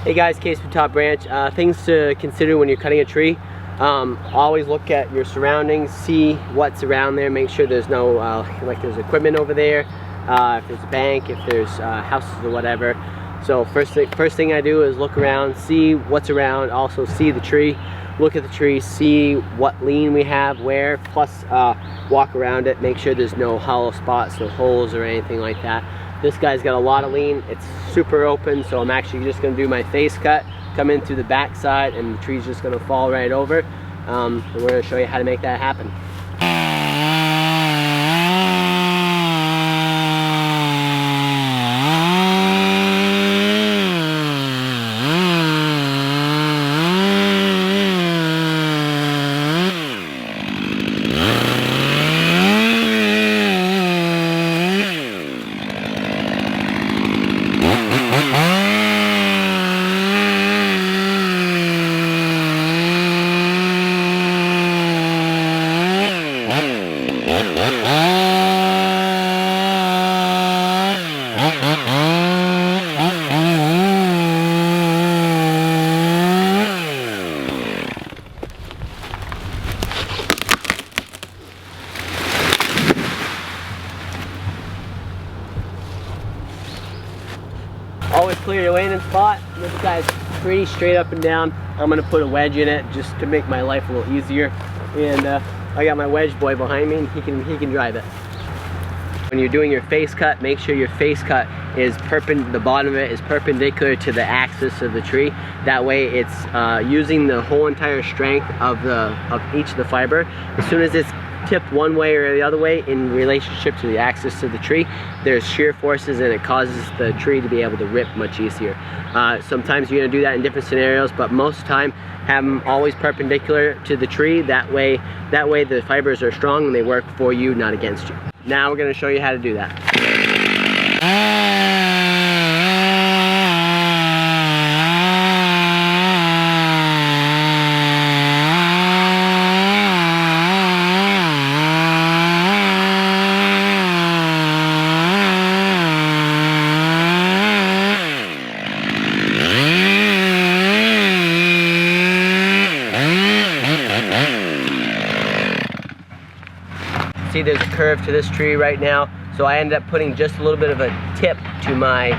Hey guys, Case from Top Branch. Things to consider when you're cutting a tree. Always look at your surroundings, see what's around there, make sure there's no, like there's equipment over there, if there's a bank, if there's houses or whatever. So first thing I do is look around, see what's around, also see the tree, look at the tree, see what lean we have where, plus walk around it, make sure there's no hollow spots, no holes or anything like that. This guy's got a lot of lean, it's super open, so I'm actually just gonna do my face cut, come in through the back side, and the tree's just gonna fall right over. And we're gonna show you how to make that happen. Always clear your landing spot. This guy's pretty straight up and down. I'm gonna put a wedge in it just to make my life a little easier. And I got my wedge boy behind me, and he can drive it. When you're doing your face cut, make sure your face cut is the bottom of it is perpendicular to the axis of the tree. That way it's using the whole entire strength of each of the fiber. As soon as it's tipped one way or the other way in relationship to the axis of the tree, there's shear forces and it causes the tree to be able to rip much easier. Sometimes you're going to do that in different scenarios, but most of the time have them always perpendicular to the tree. That way the fibers are strong and they work for you, not against you. Now we're going to show you how to do that. See, there's a curve to this tree right now, so I ended up putting just a little bit of a tip to my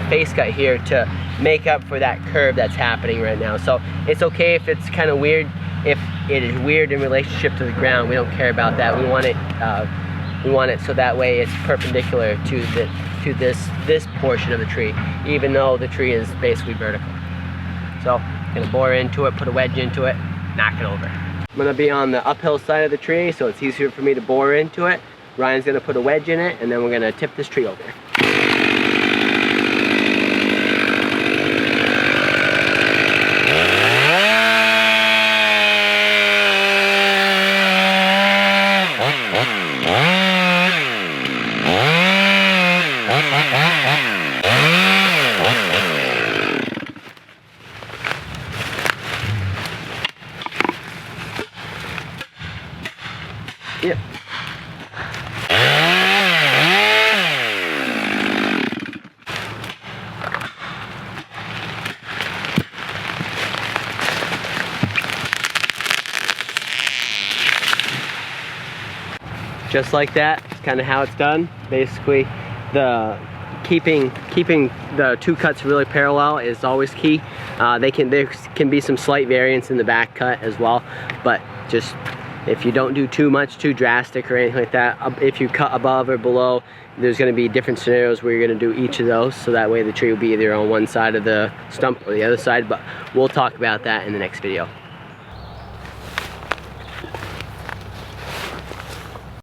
face cut here to make up for that curve that's happening right now. So it's okay if it's kind of weird, if it is weird in relationship to the ground. We don't care about that. We want it so that way it's perpendicular to this portion of the tree, even though the tree is basically vertical. So I'm gonna bore into it, put a wedge into it, knock it over. I'm gonna be on the uphill side of the tree, so it's easier for me to bore into it. Ryan's gonna put a wedge in it, and then we're gonna tip this tree over. Yep. Just like that, it's kind of how it's done. Basically, keeping the two cuts really parallel is always key. There can be some slight variance in the back cut as well, but just if you don't do too drastic or anything like that, if you cut above or below, there's going to be different scenarios where you're going to do each of those, so that way the tree will be either on one side of the stump or the other side, but we'll talk about that in the next video.